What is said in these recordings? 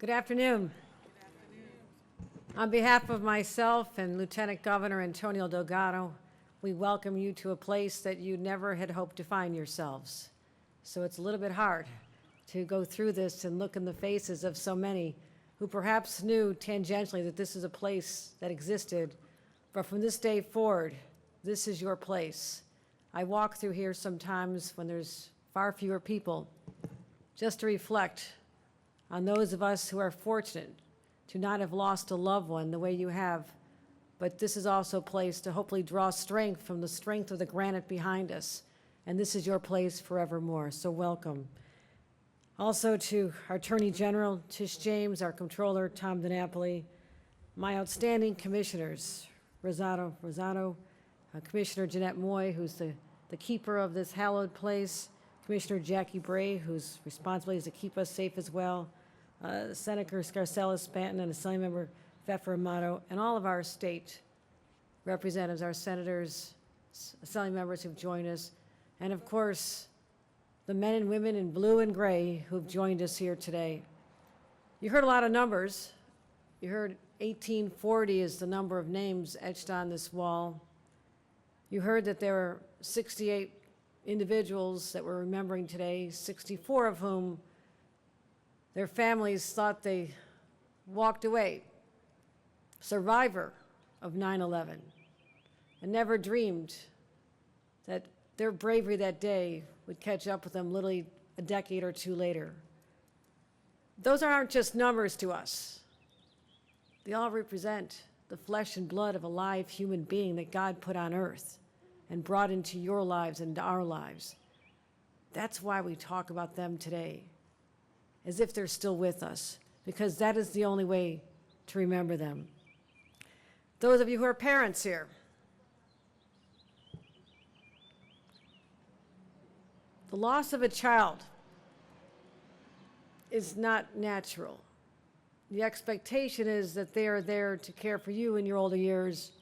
Good afternoon. On behalf of myself and Lieutenant Governor Antonio Delgado, we welcome you to a place that you never had hoped to find yourselves. So it's a little bit hard to go through this and look in the faces of so many who perhaps knew tangentially that this is a place that existed, but from this day forward, this is your place. I walk through here sometimes when there's far fewer people, just to reflect on those of us who are fortunate to not have lost a loved one the way you have. But this is also a place to hopefully draw strength from the strength of the granite behind us. And this is your place forevermore, so welcome. Also to our Attorney General, Tish James, our Comptroller, Tom DiNapoli, my outstanding commissioners, Rosado, Commissioner Jeanette Moy, who's the keeper of this hallowed place, Commissioner Jackie Bray, whose responsibility is to keep us safe as well, Senator Scarcella-Spanton and Assemblymember Pfeffer Amato, and all of our state representatives, our senators, assembly members who've joined us, and of course, the men and women in blue and gray who've joined us here today. You heard a lot of numbers. You heard 1840 is the number of names etched on this wall. You heard that there were 68 individuals that we're remembering today, 64 of whom their families thought they walked away, survivor of 9/11, and never dreamed that their bravery that day would catch up with them literally a decade or two later. Those aren't just numbers to us. They all represent the flesh and blood of a live human being that God put on earth and brought into your lives and into our lives. That's why we talk about them today, as if they're still with us, because that is the only way to remember them. Those of you who are parents here, the loss of a child is not natural. The expectation is that they are there to care for you in your older years,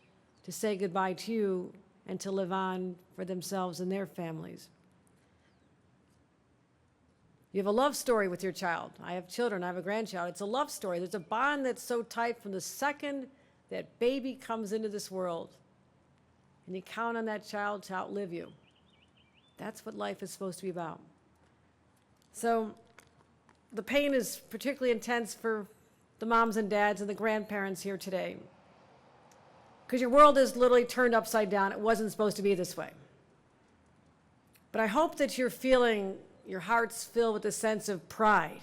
to say goodbye to you, and to live on for themselves and their families. You have a love story with your child. I have children, I have a grandchild. It's a love story. There's a bond that's so tight from the second that baby comes into this world, and you count on that child to outlive you. That's what life is supposed to be about. So the pain is particularly intense for the moms and dads and the grandparents here today, because your world is literally turned upside down. It wasn't supposed to be this way. But I hope that you're feeling your heart's filled with a sense of pride.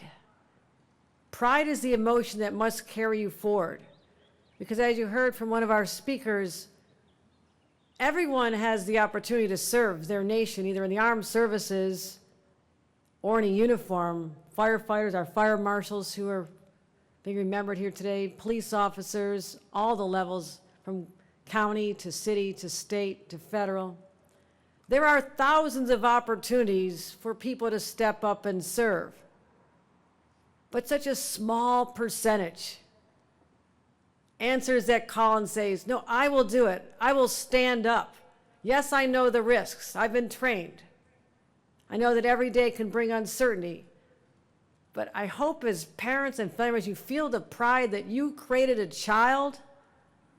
Pride is the emotion that must carry you forward, because as you heard from one of our speakers, everyone has the opportunity to serve their nation, either in the armed services or in a uniform. Firefighters, our fire marshals who are being remembered here today, police officers, all the levels from county to city to state to federal. There are thousands of opportunities for people to step up and serve, but such a small percentage answers that call and says, no, I will do it. I will stand up. Yes, I know the risks. I've been trained. I know that every day can bring uncertainty, but I hope as parents and families you feel the pride that you created a child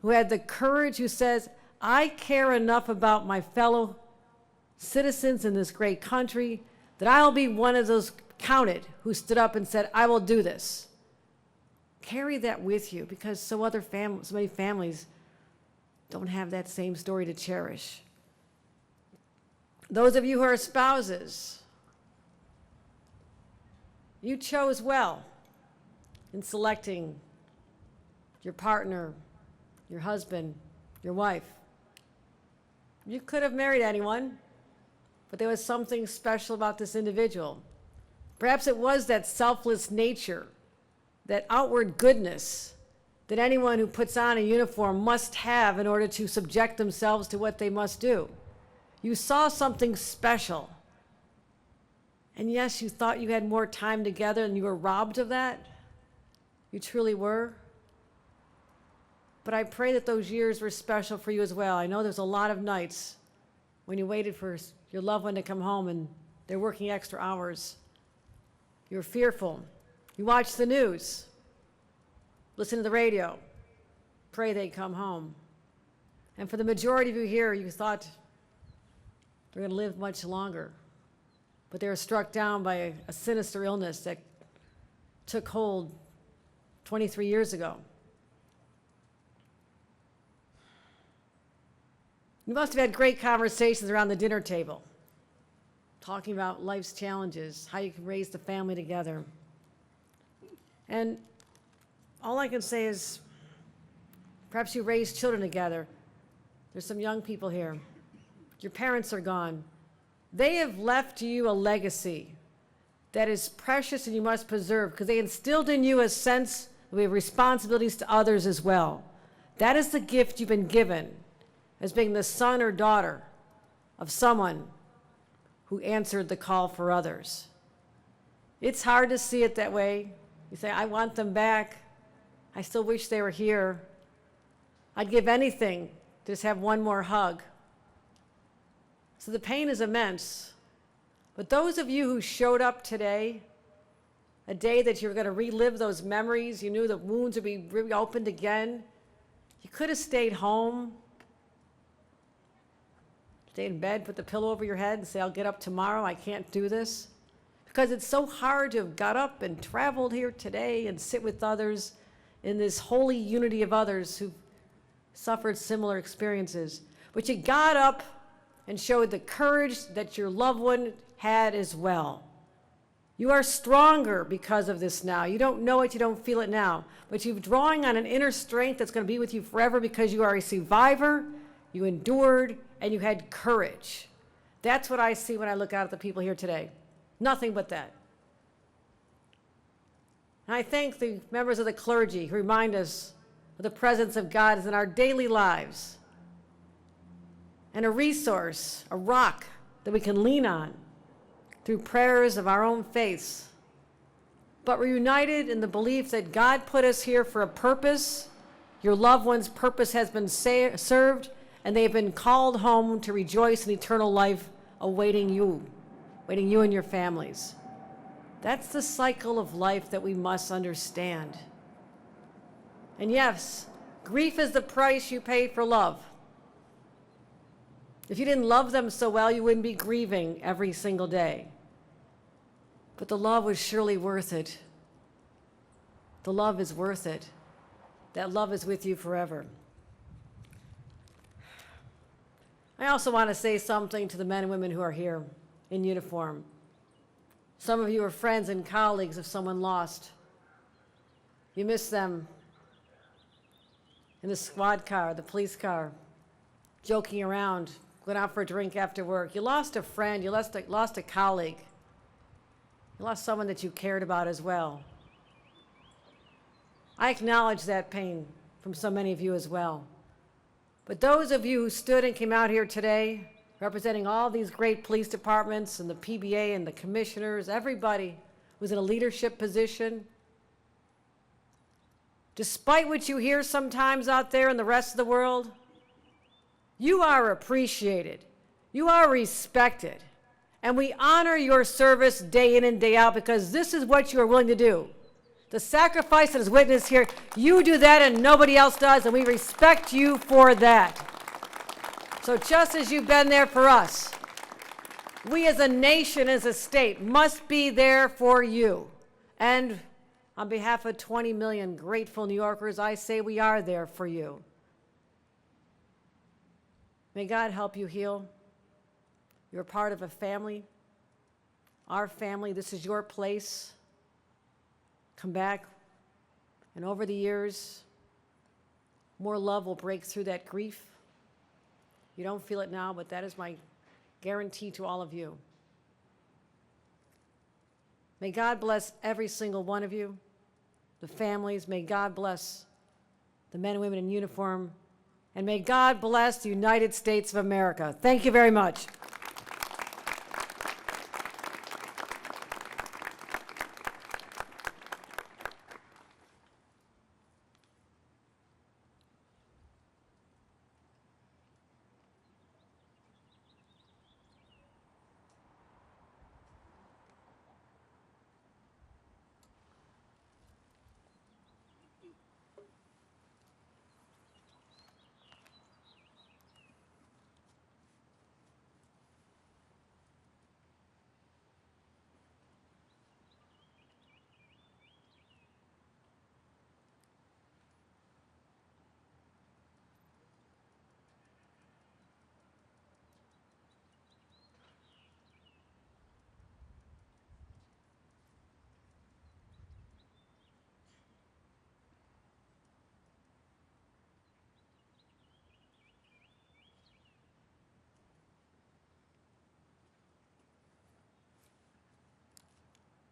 who had the courage, who says, I care enough about my fellow citizens in this great country that I'll be one of those counted who stood up and said, I will do this. Carry that with you, because so many families don't have that same story to cherish. Those of you who are spouses, you chose well in selecting your partner, your husband, your wife. You could have married anyone, but there was something special about this individual. Perhaps it was that selfless nature, that outward goodness that anyone who puts on a uniform must have in order to subject themselves to what they must do. You saw something special. And yes, you thought you had more time together and you were robbed of that. You truly were. But I pray that those years were special for you as well. I know there's a lot of nights when you waited for your loved one to come home and they're working extra hours. You were fearful. You watched the news. listen to the radio, pray they come home. And for the majority of you here, you thought they're going to live much longer, but they were struck down by a sinister illness that took hold 23 years ago. You must have had great conversations around the dinner table, talking about life's challenges, how you can raise the family together. And all I can say is, perhaps you raised children together. There's some young people here. Your parents are gone. They have left you a legacy that is precious and you must preserve, because they instilled in you a sense that we have responsibilities to others as well. That is the gift you've been given, as being the son or daughter of someone who answered the call for others. It's hard to see it that way. You say, I want them back. I still wish they were here. I'd give anything to just have one more hug. So the pain is immense. But those of you who showed up today, a day that you were going to relive those memories, you knew the wounds would be reopened again, you could have stayed home, stay in bed, put the pillow over your head and say, I'll get up tomorrow, I can't do this. Because it's so hard to have got up and traveled here today and sit with others in this holy unity of others who've suffered similar experiences. But you got up and showed the courage that your loved one had as well. You are stronger because of this now. You don't know it, you don't feel it now, but you're drawing on an inner strength that's going to be with you forever because you are a survivor, you endured, and you had courage. That's what I see when I look out at the people here today. Nothing but that. And I thank the members of the clergy who remind us of the presence of God in our daily lives, and a resource, a rock that we can lean on through prayers of our own faiths. But we're united in the belief that God put us here for a purpose. Your loved one's purpose has been served, and they've been called home to rejoice in eternal life awaiting you and your families. That's the cycle of life that we must understand. And yes, grief is the price you pay for love. If you didn't love them so well, you wouldn't be grieving every single day. But the love was surely worth it. The love is worth it. That love is with you forever. I also want to say something to the men and women who are here in uniform. Some of you are friends and colleagues of someone lost. You miss them in the squad car, the police car, joking around, going out for a drink after work. You lost a friend, you lost a colleague. You lost someone that you cared about as well. I acknowledge that pain from so many of you as well. But those of you who stood and came out here today, representing all these great police departments and the PBA and the commissioners, everybody was in a leadership position. Despite what you hear sometimes out there in the rest of the world, you are appreciated. You are respected. And we honor your service day in and day out because this is what you are willing to do. The sacrifice that is witnessed here, you do that and nobody else does, and we respect you for that. So just as you've been there for us, we as a nation, as a state, must be there for you. And on behalf of 20 million grateful New Yorkers, I say we are there for you. May God help you heal. You're part of a family. Our family, this is your place. Come back, and over the years, more love will break through that grief. You don't feel it now, but that is my guarantee to all of you. May God bless every single one of you, the families. May God bless the men and women in uniform, and may God bless the United States of America. Thank you very much.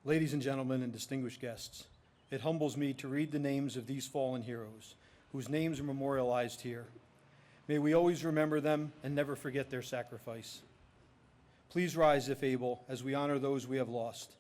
Ladies and gentlemen and distinguished guests, it humbles me to read the names of these fallen heroes, whose names are memorialized here. May we always remember them and never forget their sacrifice. Please rise, if able, as we honor those we have lost.